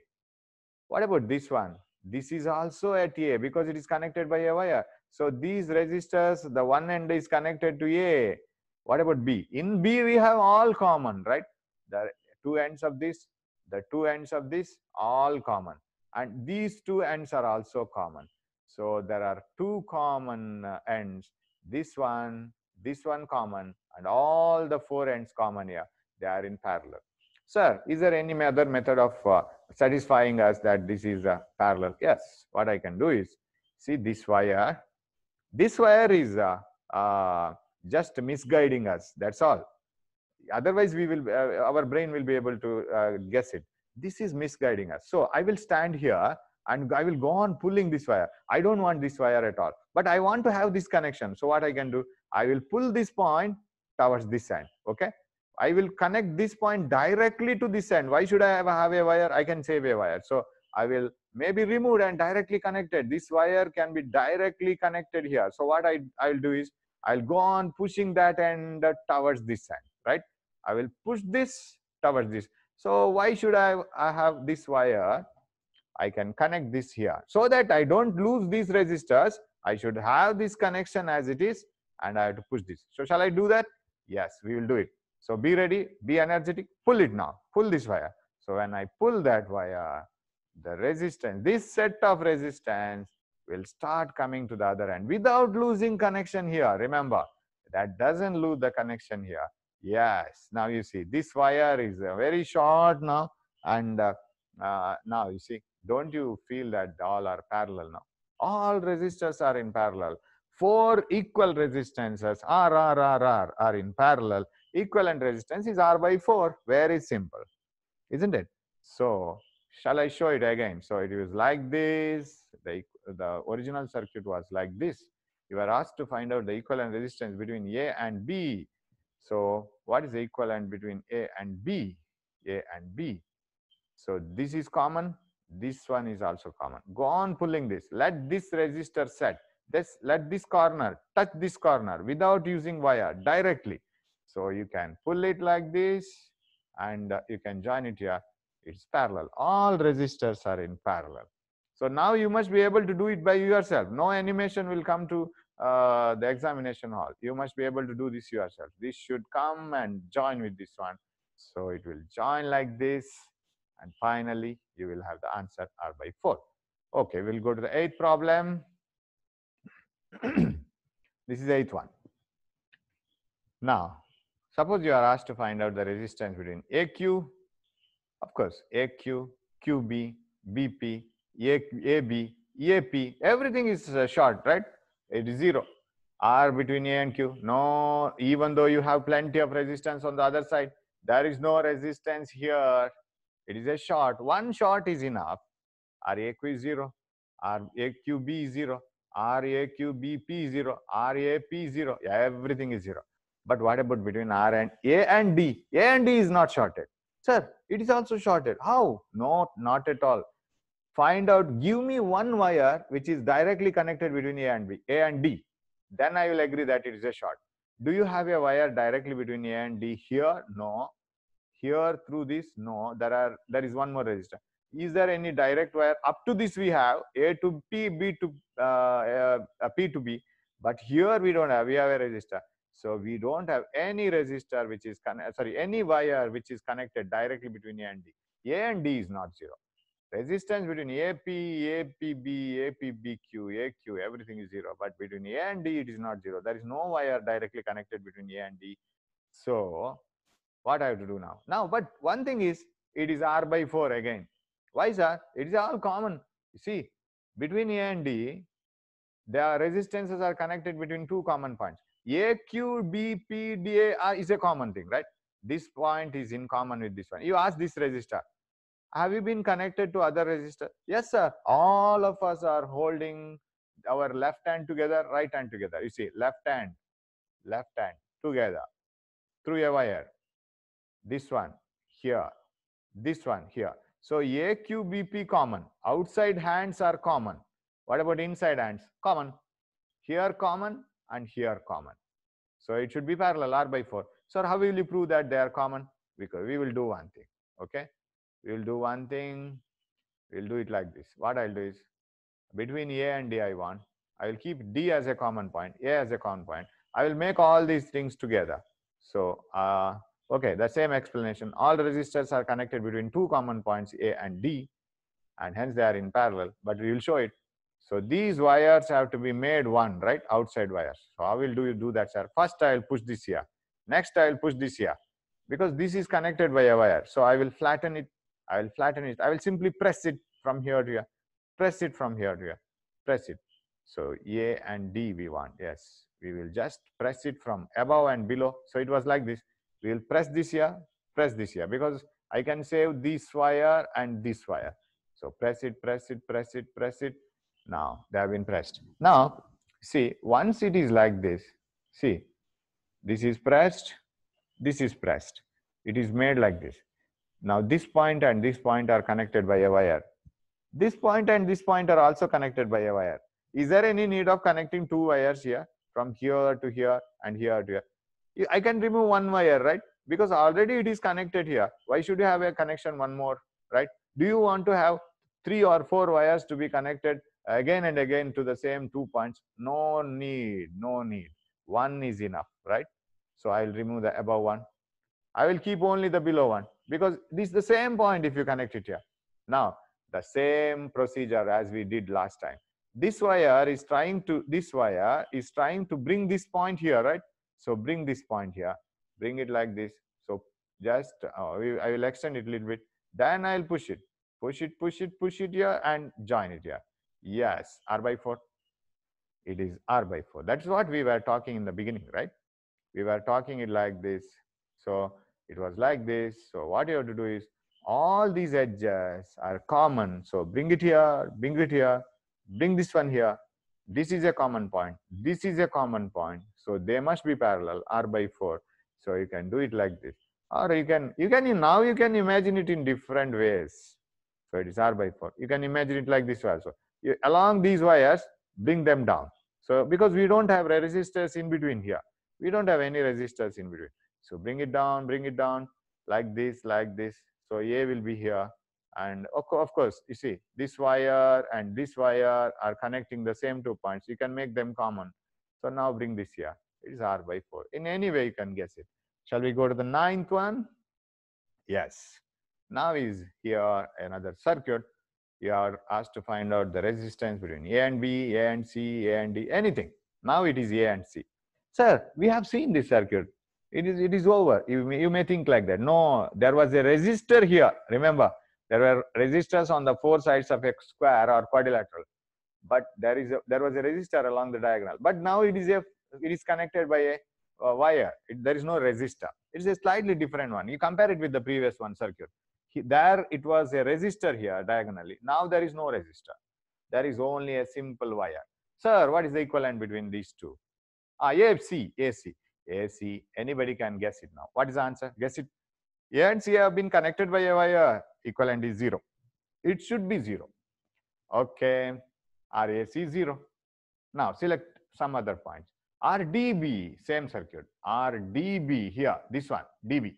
Speaker 1: What about this one? This is also at A because it is connected by a wire. So these resistors, the one end is connected to A. What about B? In B, we have all common, right? The two ends of this, the two ends of this, all common. And these two ends are also common. So there are two common ends. This one common, and all the four ends common here. They are in parallel. Sir, is there any other method of satisfying us that this is a parallel? Yes, what I can do is, see this wire is just misguiding us, that's all. Otherwise we will our brain will be able to guess it. This is misguiding us. So I will stand here and I will go on pulling this wire. I don't want this wire at all, but I want to have this connection. So what I can do, I will pull this point towards this end. Okay, I will connect this point directly to this end. Why should I have a wire? I can save a wire. So I will maybe remove and directly connected. This wire can be directly connected here. So what I'll do is, I'll go on pushing that end towards this end, right? I will push this towards this. So why should I have this wire? I can connect this here so that I don't lose these resistors. I should have this connection as it is, and I have to push this. So shall I do that? Yes, we will do it. So be ready, be energetic, pull it now, pull this wire. So when I pull that wire, the resistance, this set of resistance will start coming to the other end without losing connection here. Remember, that doesn't lose the connection here. Yes, now you see this wire is very short now, and now you see, don't you feel that all are parallel now? All resistors are in parallel. Four equal resistances are in parallel. Equivalent resistance is R by 4. Very simple, isn't it? So shall I show it again? So it was like this. The original circuit was like this. You were asked to find out the equivalent resistance between A and B. So what is the equivalent between A and B? A and B. So this is common. This one is also common. Go on pulling this. Let this resistor set. Let this corner touch this corner without using wire directly. So you can pull it like this, and you can join it here. It's parallel. All resistors are in parallel. So now you must be able to do it by yourself. No animation will come to the examination hall. You must be able to do this yourself. This should come and join with this one. So it will join like this, and finally you will have the answer R by 4. Okay, we'll go to the eighth problem. This is the eighth one. Now, suppose you are asked to find out the resistance between AQ, of course, AQ, QB, BP, AB, EAP, everything is short, right? It is 0. R between A and Q, no, even though you have plenty of resistance on the other side, there is no resistance here. It is a short. One short is enough. RAQ is 0, RAQB is 0, RAQBP is 0, RAP is 0. Everything is 0. But what about between R and A and D? A and D is not shorted. Sir, it is also shorted. How? No, not at all. Find out, give me one wire which is directly connected between A and D. Then I will agree that it is a short. Do you have a wire directly between A and D here? No. Here through this? No. There is one more resistor. Is there any direct wire? Up to this we have A to P, B to P to B. But here we don't have. We have a resistor. So we don't have any resistor which is any wire which is connected directly between A and D. A and D is not 0. Resistance between AP, APB, APBQ, AQ, everything is 0. But between A and D, it is not 0. There is no wire directly connected between A and D. So what I have to do now? But one thing is, it is R by 4 again. Why, sir? It is all common. You see, between A and D, the resistances are connected between two common points. A, Q, B, P, D, A is a common thing, right? This point is in common with this one. You ask this resistor, have you been connected to other resistor? Yes, sir. All of us are holding our left hand together, right hand together. You see, left hand together through a wire. This one here, this one here. So AQBP common. Outside hands are common. What about inside hands? Common. Here common and here common. So it should be parallel, R by 4. So how will you prove that they are common? Because we will do one thing. Okay, we will do one thing. We'll do it like this. What I'll do is, between A and D I will keep D as a common point, A as a common point. I will make all these things together. So okay, the same explanation. All the resistors are connected between two common points A and D, and hence they are in parallel, but we will show it. So these wires have to be made one, right? Outside wires. So how will you do that, sir? First I will push this here. Next I will push this here. Because this is connected by a wire. So I will flatten it. I will flatten it. I will simply press it from here to here. Press it from here to here. Press it. So A and D we want. Yes. We will just press it from above and below. So it was like this. We will press this here, press this here. Because I can save this wire and this wire. So press it, press it, press it, press it. Now they have been pressed. Now see, once it is like this, see, this is pressed, this is pressed. It is made like this. Now this point and this point are connected by a wire. This point and this point are also connected by a wire. Is there any need of connecting two wires here, from here to here and here to here? I can remove one wire, right? Because already it is connected here. Why should you have a connection one more, right? Do you want to have 3 or 4 wires to be connected again and again to the same 2 points? No need, no need. One is enough, right? So I will remove the above one. I will keep only the below one, because this is the same point if you connect it here. Now, the same procedure as we did last time. This wire is trying to bring this point here, right? So bring this point here, bring it like this. So just, I will extend it a little bit. Then I'll push it, push it, push it, push it here and join it here. Yes, R by 4. It is R by 4. That's what we were talking in the beginning, right? We were talking it like this. So it was like this. So what you have to do is, all these edges are common. So bring it here, bring it here, bring this one here. This is a common point. This is a common point. So they must be parallel, R by 4. So you can do it like this. Or now you can imagine it in different ways. So it is R by 4. You can imagine it like this also. Along these wires, bring them down. So because we don't have resistors in between here. We don't have any resistors in between. So bring it down like this, like this. So A will be here. And of course, you see, this wire and this wire are connecting the same 2 points. You can make them common. So now bring this here. It is R by 4. In any way, you can guess it. Shall we go to the 9th one? Yes. Now is here another circuit. You are asked to find out the resistance between A and B, A and C, A and D, anything. Now it is A and C. Sir, we have seen this circuit. It is over. You may think like that. No, there was a resistor here. Remember, there were resistors on the 4 sides of a square or quadrilateral. But there was a resistor along the diagonal. But now it is connected by a wire. There is no resistor. It's a slightly different one. You compare it with the previous one circuit. There it was a resistor here diagonally. Now there is no resistor. There is only a simple wire. Sir, what is the equivalent between these two? AC. AC. Anybody can guess it now. What is the answer? Guess it. A and C have been connected by a wire. Equivalent is 0. It should be 0. Okay. RAC 0. Now select some other points. RDB, same circuit. RDB here, this one, DB.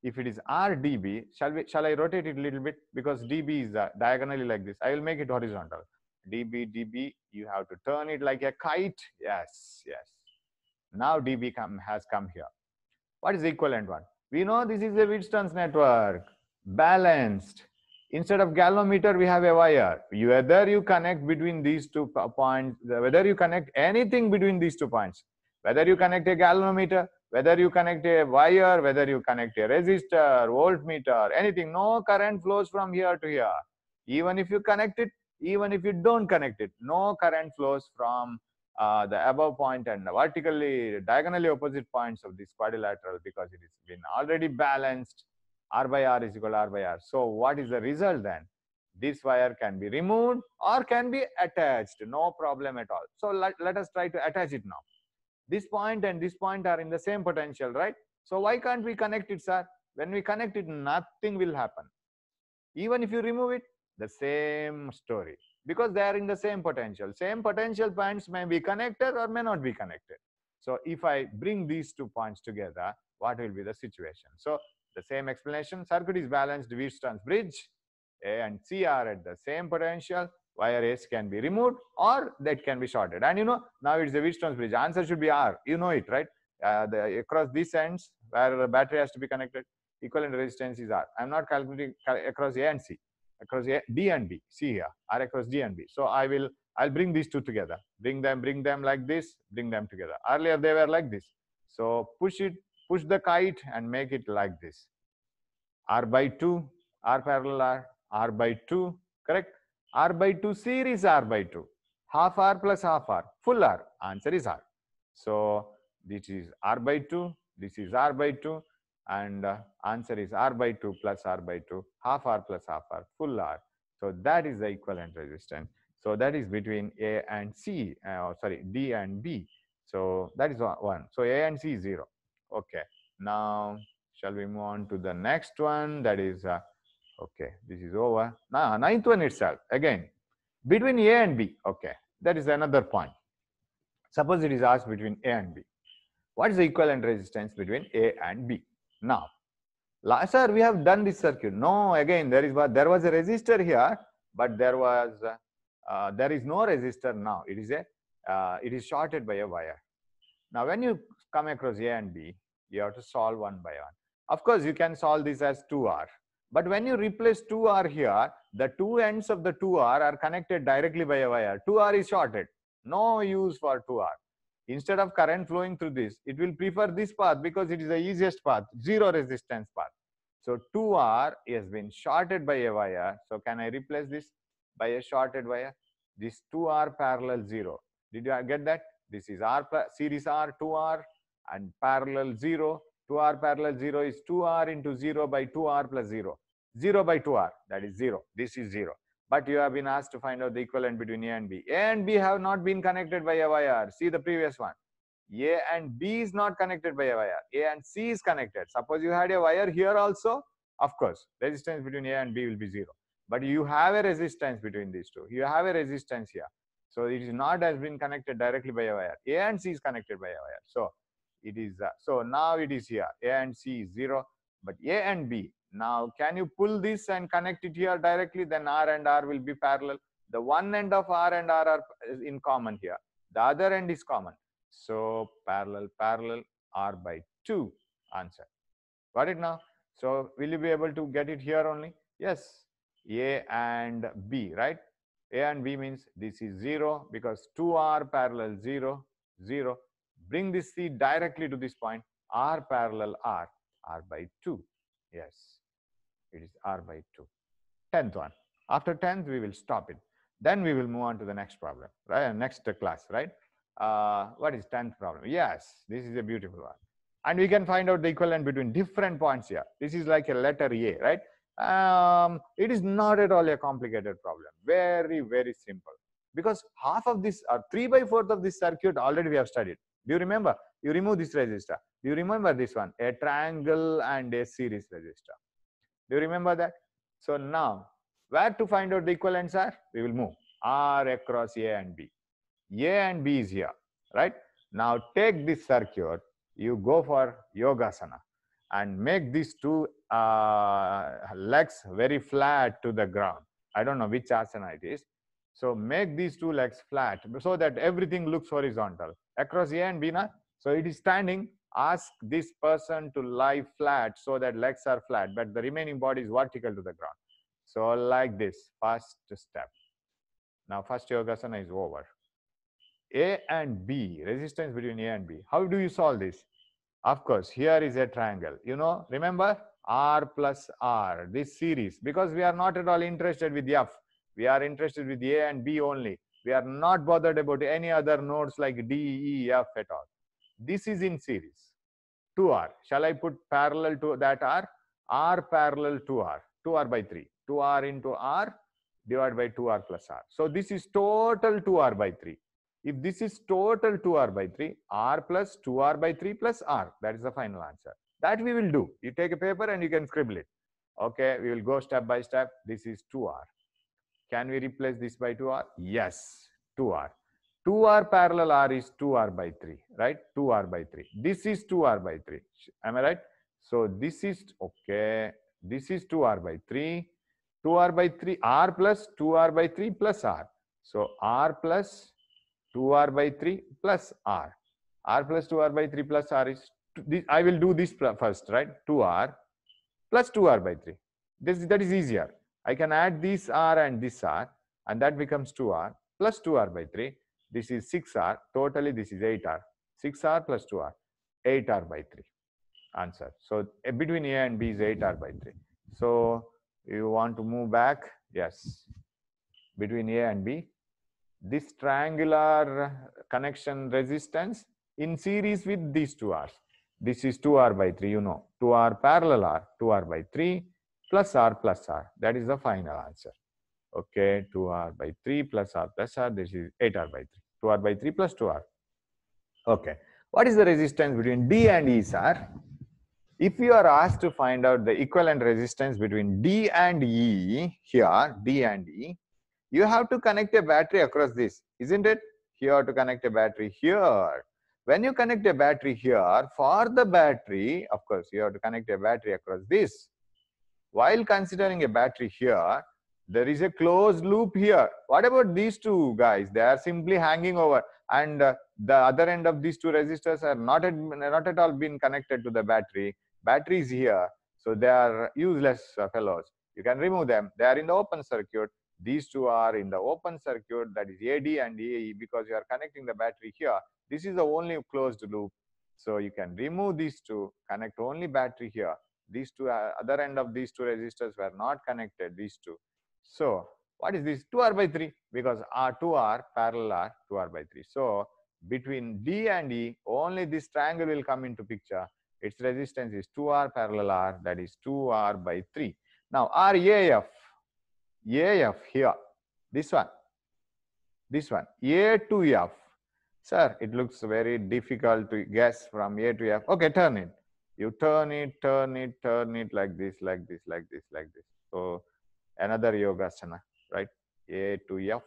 Speaker 1: If it is RDB, shall I rotate it a little bit? Because DB is diagonally like this. I will make it horizontal. DB, you have to turn it like a kite. Yes. Now DB has come here. What is the equivalent one? We know this is a Wheatstone's network, balanced. Instead of galvanometer, we have a wire. Whether you connect between these 2 points, whether you connect anything between these 2 points, whether you connect a galvanometer, whether you connect a wire, whether you connect a resistor, voltmeter, anything, no current flows from here to here. Even if you connect it, even if you don't connect it, no current flows from the above point and the diagonally opposite points of this quadrilateral, because it has been already balanced. R by R is equal to R by R. So what is the result then? This wire can be removed or can be attached. No problem at all. So let us try to attach it now. This point and this point are in the same potential, right? So why can't we connect it, sir? When we connect it, nothing will happen. Even if you remove it, the same story, because they are in the same potential. Same potential points may be connected or may not be connected. So if I bring these 2 points together, what will be the situation? So the same explanation, circuit is balanced, Wheatstone's bridge, A and C are at the same potential, wire S can be removed or that can be shorted. And now it's a Wheatstone's bridge. Answer should be R. You know it, right? Across these ends where the battery has to be connected, equivalent resistance is R. I'm not calculating across A and C, across A, D and B. See here, R across D and B. So I'll bring these 2 together. Bring them like this, bring them together. Earlier they were like this. So push the kite and make it like this. R by 2, R parallel R by 2, correct? R by 2 series R by 2. Half R plus half R, full R. Answer is R. So this is R by 2, this is R by 2, and answer is R by 2 plus R by 2, half R plus half R, full R. So that is the equivalent resistance. So that is between A and C, sorry, D and B. So that is 1. So A and C is 0. Okay. Now, shall we move on to the next one? That is, okay, this is over. Now, 9th one itself, again, between A and B. Okay, that is another point. Suppose it is asked between A and B. What is the equivalent resistance between A and B? Now, sir, we have done this circuit. No, again, there was a resistor here, but there is no resistor now. It is shorted by a wire. Now, when you come across A and B, you have to solve one by one. Of course, you can solve this as 2R. But when you replace 2R here, the 2 ends of the 2R are connected directly by a wire. 2R is shorted. No use for 2R. Instead of current flowing through this, it will prefer this path because it is the easiest path, zero resistance path. So 2R has been shorted by a wire. So can I replace this by a shorted wire? This 2R parallel 0. Did you get that? This is R series R, 2R, and parallel 0. 2R parallel 0 is 2R into 0 by 2R plus 0. 0 by 2R, that is 0. This is 0. But you have been asked to find out the equivalent between A and B. A and B have not been connected by a wire. See the previous one. A and B is not connected by a wire. A and C is connected. Suppose you had a wire here also, of course, resistance between A and B will be 0. But you have a resistance between these two. You have a resistance here. So it is not has been connected directly by a wire. A and C is connected by a wire. So it is, so now it is here. A and C is 0, but A and B. Now, can you pull this and connect it here directly? Then R and R will be parallel. The one end of R and R are in common here. The other end is common. So parallel, R by 2, answer. Got it now? So will you be able to get it here only? Yes. A and B, right? A and B means this is 0 because 2R parallel 0, 0. Bring this C directly to this point. R parallel R, R by 2. Yes, it is R by 2. 10th one. After 10th, we will stop it. Then we will move on to the next problem, right? Next class, right? What is 10th problem? Yes, this is a beautiful one. And we can find out the equivalent between different points here. This is like a letter A, right? It is not at all a complicated problem. Very, very simple. Because half of this, or 3 by 4th of this circuit already we have studied. Do you remember? You remove this resistor. Do you remember this one? A triangle and a series resistor. Do you remember that? So now, where to find out the equivalents are? We will move R across A and B. A and B is here, right? Now take this circuit, you go for Yogasana and make these 2 legs very flat to the ground. I don't know which asana it is. So make these 2 legs flat so that everything looks horizontal. Across A and B, na? So it is standing. Ask this person to lie flat so that legs are flat, but the remaining body is vertical to the ground. So like this, first step. Now first Yogasana is over. A and B, resistance between A and B. How do you solve this? Of course, here is a triangle. You know, remember R plus R, this series, because we are not at all interested with F. We are interested with A and B only. We are not bothered about any other nodes like D, E, F at all. This is in series. 2R. Shall I put parallel to that R? R parallel to R. 2R by 3. 2R into R divided by 2R plus R. So this is total 2R by 3. If this is total 2R by 3, R plus 2R by 3 plus R. That is the final answer. That we will do. You take a paper and you can scribble it. Okay, we will go step by step. This is 2r. Can we replace this by 2r? Yes, 2r. 2r parallel r is 2r by 3, right? 2r by 3. This is 2r by 3. Am I right? So this is, okay, this is 2r by 3. 2r by 3, r plus 2r by 3 plus r. So r plus 2r by 3 plus r. R plus 2r by 3 plus r is, I will do this first, right? 2r plus 2r by 3. That is easier. I can add this r and this r, and that becomes 2r plus 2r by 3. This is 6r. Totally, this is 8r. 6r plus 2r, 8r by 3. Answer. So between A and B is 8r by 3. So you want to move back? Yes. Between A and B, this triangular connection resistance in series with these two r's. This is 2r by 3, you know. 2r parallel r, 2r by 3 plus r plus r. That is the final answer. Okay, 2r by 3 plus r plus r. This is 8r by 3. 2r by 3 plus 2r. Okay. What is the resistance between D and E, sir? If you are asked to find out the equivalent resistance between D and E, here, D and E, you have to connect a battery across this, isn't it? You have to connect a battery here. When you connect a battery here, for the battery, of course, you have to connect a battery across this. While considering a battery here, there is a closed loop here. What about these two guys? They are simply hanging over, and the other end of these two resistors are not at all been connected to the battery. Battery is here, so they are useless fellows. You can remove them. They are in the open circuit. These two are in the open circuit, that is AD and AE, because you are connecting the battery here. This is the only closed loop. So you can remove these two, connect only battery here. These two, other end of these two resistors were not connected, these two. So what is this? 2r by 3, because r 2r parallel r, 2r by 3. So between D and E, only this triangle will come into picture. Its resistance is 2r parallel r, that is 2r by 3. Now RAF, AF here, this one, A to F. Sir, it looks very difficult to guess from A to F. Okay, turn it. You turn it like this, like this, like this, like this. So another yogasana, right? A to F.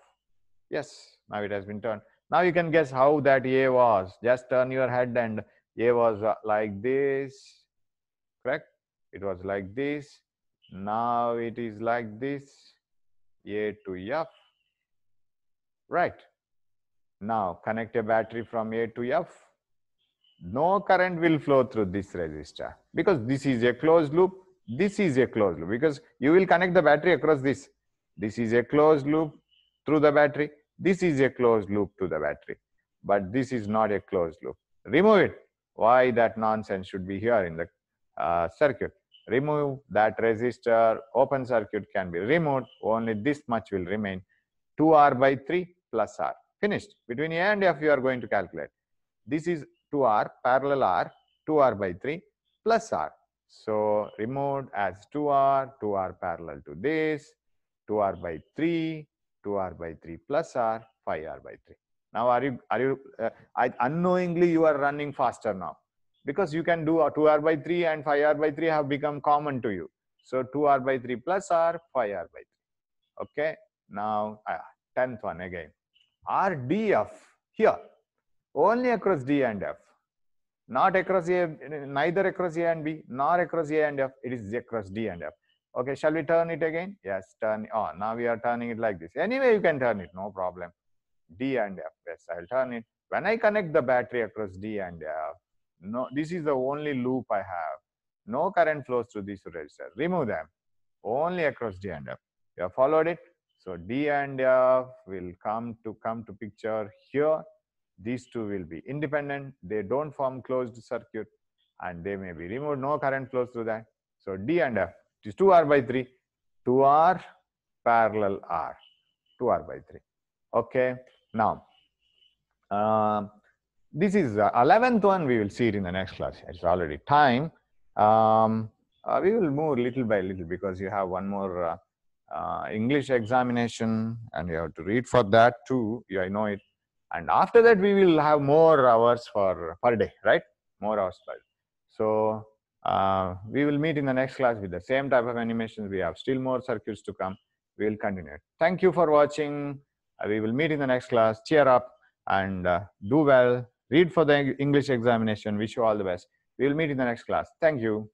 Speaker 1: Yes, now it has been turned. Now you can guess how that A was. Just turn your head and A was like this, correct? It was like this. Now it is like this. A to F, right? Now connect a battery from A to F. No current will flow through this resistor because this is a closed loop. This is a closed loop because you will connect the battery across this. This is a closed loop through the battery. This is a closed loop to the battery. But this is not a closed loop. Remove it. Why that nonsense should be here in the circuit? Remove that resistor. Open circuit can be removed. Only this much will remain. 2R by 3 plus R. Finished. Between A and F, you are going to calculate. This is 2R parallel R, 2R by 3 plus R. So removed as 2R, 2R parallel to this, 2R by 3, 2R by 3 plus R, 5R by 3. Now unknowingly you are running faster now because you can do 2R by 3 and 5R by 3 have become common to you. So 2R by 3 plus R, 5R by 3. Okay. Now 10th one again. RDF here. Only across D and F, not across A, neither across A and B, nor across A and F. It is across D and F. Okay, shall we turn it again? Yes, turn. Oh, now we are turning it like this. Anyway, you can turn it, no problem. D and F. Yes, I'll turn it. When I connect the battery across D and F, no, this is the only loop I have. No current flows through this resistor. Remove them. Only across D and F. You have followed it. So D and F will come to picture here. These two will be independent. They don't form closed circuit and they may be removed. No current flows through that. So D and F is 2R by 3. 2R parallel R. 2R by 3. Okay. Now, this is 11th one. We will see it in the next class. It's already time. We will move little by little because you have one more English examination and you have to read for that too. I know it. And after that, we will have more hours per day, right? More hours per day. So We will meet in the next class with the same type of animations. We have still more circuits to come. We will continue. Thank you for watching. We will meet in the next class. Cheer up and do well. Read for the English examination. Wish you all the best. We will meet in the next class. Thank you.